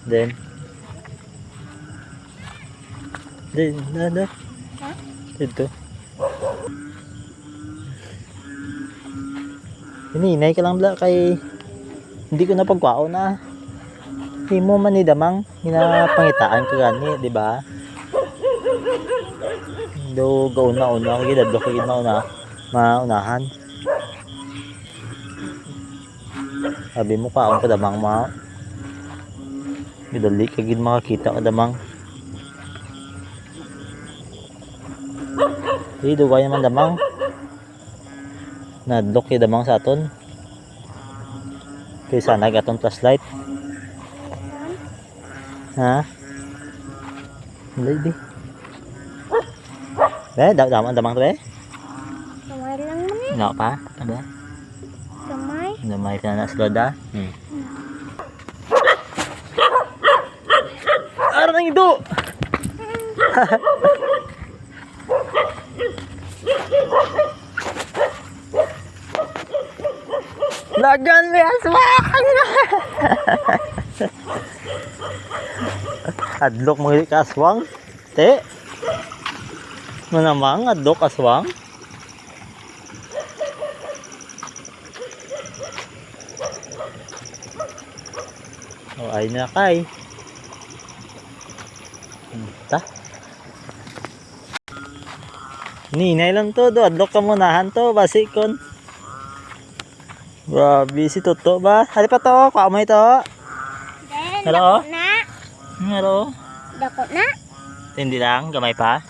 Then. Then, na. Ha? Dito. Hininay ka lang bla kay hindi ko napagkwao na. Hindi mo man ni damang hinapangitaan ka gani, di ba? Do gauna-una ko gid ko gid maunahan. Sabi mo kaon ka damang ma. Gidali ka gid makakita ka damang. Di dugay man damang. Nadlok yung damang sa aton. Kaya sana aton flashlight. Ha? Hindi. Be, damang to be? Kamay lang man eh. Nga pa? Ada? Kamay. Damay ka na sa loda? Arang ito! Lagan mo yan! Swang! Adlok mo yung kaswang? Te? Manamang adlok kaswang? O ay na kay. Ta? Ninay lang to. Adlok ka munahan to. Basikon. Grabe si Toto ba? Hali pa to, kuha mo ito. Then, Hello? dako na. Hello? Dako na. Hindi lang, gamay pa.